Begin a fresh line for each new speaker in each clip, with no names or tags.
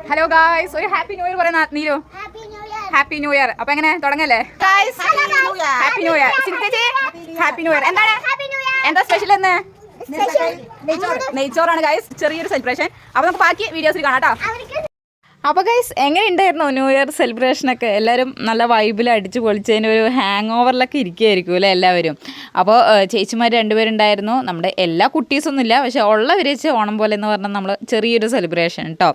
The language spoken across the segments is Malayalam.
ഹലോ ഗായ്സ്, ഒരു ഹാപ്പി ന്യൂ ഇയർ പറയുന്ന നീലു. Happy new year. അപ്പൊ എങ്ങനെ തുടങ്ങല്ലേ guys? Happy new year. Happy new year. എന്താണ് എന്താ സ്പെഷ്യൽ എന്ന്? നെയ്ച്ചോറാണ് ഗായ്സ്. ചെറിയൊരു സെലിബ്രേഷൻ. അപ്പൊ നമുക്ക് ബാക്കി വീഡിയോസിൽ കാണാം കേട്ടോ. അപ്പോൾ ഗൈസ്, എങ്ങനെ ഉണ്ടായിരുന്നു ന്യൂ ഇയർ സെലിബ്രേഷനൊക്കെ? എല്ലാവരും നല്ല വൈബിൽ അടിച്ച് പൊളിച്ചതിന് ഒരു ഹാങ് ഓവറിലൊക്കെ ഇരിക്കുകയായിരിക്കും അല്ലേ എല്ലാവരും. അപ്പോൾ ചേച്ചിമാർ രണ്ടുപേരുണ്ടായിരുന്നു. നമ്മുടെ എല്ലാ കുട്ടീസൊന്നുമില്ല, പക്ഷേ ഉള്ളവർ വെച്ച് ഓണം പോലെ എന്ന് പറഞ്ഞാൽ നമ്മൾ ചെറിയൊരു സെലിബ്രേഷൻ കേട്ടോ.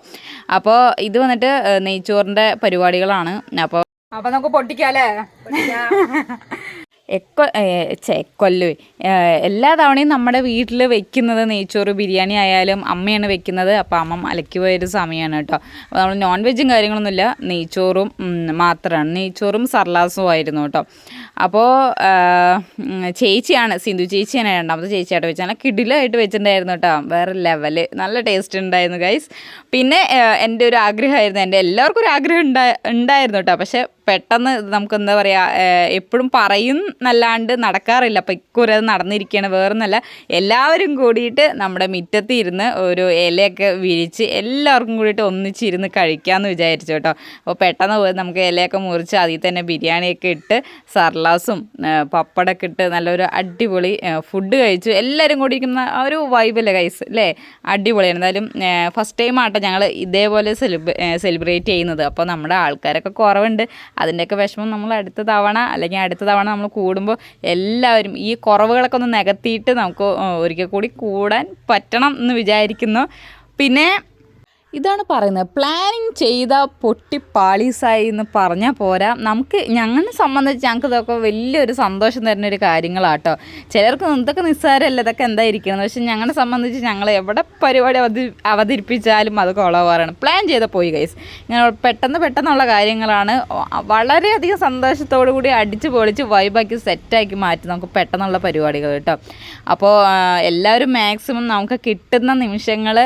അപ്പോൾ ഇത് വന്നിട്ട് നെയ്ച്ചോറിൻ്റെ പരിപാടികളാണ്. അപ്പോൾ നമുക്ക് പൊട്ടിക്കാം അല്ലേ? കൊല്ലു എല്ലാ തവണയും നമ്മുടെ വീട്ടിൽ വെക്കുന്നത് നെയ്ച്ചോറ് ബിരിയാണി ആയാലും അമ്മയാണ് വെക്കുന്നത്. അപ്പോൾ അമ്മ മലയ്ക്ക് പോയൊരു സമയമാണ് കേട്ടോ. അപ്പോൾ നമ്മൾ നോൺ വെജും കാര്യങ്ങളൊന്നുമില്ല, നെയ്ച്ചോറും മാത്രമാണ്. നെയ്ച്ചോറും സർലാസും ആയിരുന്നു കേട്ടോ. അപ്പോൾ ചേച്ചിയാണ്, സിന്ധു ചേച്ചിയാണ് രണ്ടാമത്തെ ചേച്ചിയായിട്ട് വെച്ചാൽ നല്ല കിടിലായിട്ട് വെച്ചിട്ടുണ്ടായിരുന്നു കേട്ടോ. വേറെ ലെവല്, നല്ല ടേസ്റ്റ് ഉണ്ടായിരുന്നു ഗൈസ്. പിന്നെ എൻ്റെ ഒരു ആഗ്രഹമായിരുന്നു, എൻ്റെ എല്ലാവർക്കും ഒരു ആഗ്രഹം ഉണ്ടായിരുന്നു കേട്ടോ. പക്ഷേ പെട്ടെന്ന് നമുക്ക് എന്താ പറയുക, എപ്പോഴും പറയും നല്ലാണ്ട് നടക്കാറില്ല. അപ്പോൾ ഇക്കുറി അത് നടന്നിരിക്കുകയാണ്. വേറൊന്നല്ല, എല്ലാവരും കൂടിയിട്ട് നമ്മുടെ മുറ്റത്ത് ഇരുന്ന് ഒരു ഇലയൊക്കെ വിരിച്ച് എല്ലാവർക്കും കൂടിയിട്ട് ഒന്നിച്ചിരുന്ന് കഴിക്കാമെന്ന് വിചാരിച്ചു കേട്ടോ. അപ്പോൾ പെട്ടെന്ന് പോയി നമുക്ക് ഇലയൊക്കെ മുറിച്ച് അതിൽ തന്നെ ബിരിയാണിയൊക്കെ ഇട്ട് സർലാസും പപ്പടമൊക്കെ ഇട്ട് നല്ലൊരു അടിപൊളി ഫുഡ് കഴിച്ചു. എല്ലാവരും കൂടി ഇരിക്കുന്ന ആ ഒരു വൈബല്ലേ ഗൈസ് അല്ലേ? അടിപൊളിയാണ്. എന്തായാലും ഫസ്റ്റ് ടൈം ആട്ടോ ഞങ്ങൾ ഇതേപോലെ സെലിബ്രേറ്റ് ചെയ്യുന്നത്. അപ്പോൾ നമ്മുടെ ആൾക്കാരൊക്കെ കുറവുണ്ട്. അതിൻ്റെയൊക്കെ വിഷമം നമ്മൾ അടുത്ത തവണ നമ്മൾ കൂടുമ്പോൾ എല്ലാവരും ഈ കുറവുകളൊക്കെ ഒന്ന് നികത്തിയിട്ട് നമുക്ക് ഒരിക്കൽ കൂടി കൂടാൻ പറ്റണം എന്ന് വിചാരിക്കുന്നു. പിന്നെ ഇതാണ് പറയുന്നത്, പ്ലാനിങ് ചെയ്ത പൊട്ടിപ്പാളീസായി എന്ന് പറഞ്ഞാൽ പോരാ. ഞങ്ങളെ സംബന്ധിച്ച് ഞങ്ങൾക്ക് ഇതൊക്കെ വലിയൊരു സന്തോഷം തരുന്ന ഒരു കാര്യങ്ങളാട്ടോ. ചിലർക്ക് ഇതൊക്കെ നിസ്സാരമല്ല, ഇതൊക്കെ എന്തായിരിക്കണം. പക്ഷെ ഞങ്ങളെ സംബന്ധിച്ച് ഞങ്ങൾ എവിടെ പരിപാടി അവതരിപ്പിച്ചാലും അത് കൊളവാറാണ്. പ്ലാൻ ചെയ്ത പോയി ഗൈസ്. ഇങ്ങനെ പെട്ടെന്നുള്ള കാര്യങ്ങളാണ്. വളരെയധികം സന്തോഷത്തോടു കൂടി അടിച്ച് പൊളിച്ച് വൈബാക്കി സെറ്റാക്കി മാറ്റി നമുക്ക് പെട്ടെന്നുള്ള പരിപാടികൾ കേട്ടോ. അപ്പോൾ എല്ലാവരും മാക്സിമം നമുക്ക് കിട്ടുന്ന നിമിഷങ്ങൾ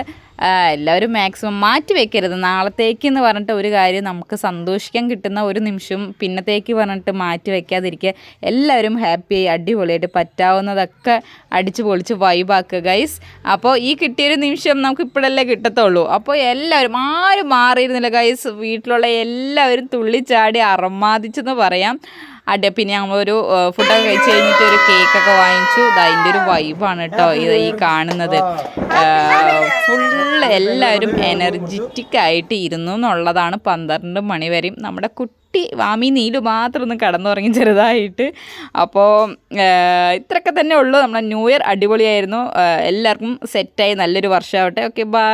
എല്ലാവരും മാക്സിമം മാറ്റി വെക്കരുത്. നാളത്തേക്ക് എന്ന് പറഞ്ഞിട്ട് ഒരു കാര്യം നമുക്ക് സന്തോഷിക്കാൻ കിട്ടുന്ന ഒരു നിമിഷം പിന്നത്തേക്ക് പറഞ്ഞിട്ട് മാറ്റി വെക്കാതിരിക്കുക. എല്ലാവരും ഹാപ്പിയായി അടിപൊളിയായിട്ട് പറ്റാവുന്നതൊക്കെ അടിച്ച് പൊളിച്ച് വൈബാക്കുക ഗൈസ്. അപ്പോൾ ഈ കിട്ടിയൊരു നിമിഷം നമുക്ക് ഇപ്പോഴല്ലേ കിട്ടത്തുള്ളൂ. അപ്പോൾ എല്ലാവരും ആരും മാറിയിരുന്നില്ല ഗൈസ്. വീട്ടിലുള്ള എല്ലാവരും തുള്ളിച്ചാടി അറമാദിച്ചെന്ന് പറയാം. പിന്നെ ഞങ്ങളൊരു ഫുഡൊക്കെ കഴിച്ച് കഴിഞ്ഞിട്ട് ഒരു കേക്കൊക്കെ വാങ്ങിച്ചു. അതിൻ്റെ ഒരു വൈബാണ് കേട്ടോ ഈ കാണുന്നത്. ഫുള്ള് എല്ലാവരും എനർജറ്റിക് ആയിട്ട് ഇരുന്നു എന്നുള്ളതാണ്. 12 മണി വരെയും നമ്മുടെ കുട്ടി വാമി നീലു മാത്രം ഒന്ന് കടന്നുറങ്ങി ചെറുതായിട്ട്. അപ്പോൾ ഇത്രയൊക്കെ തന്നെ ഉള്ളൂ. നമ്മുടെ ന്യൂ ഇയർ അടിപൊളിയായിരുന്നു. എല്ലാവർക്കും സെറ്റായി നല്ലൊരു വർഷമാവട്ടെ. Okay, by.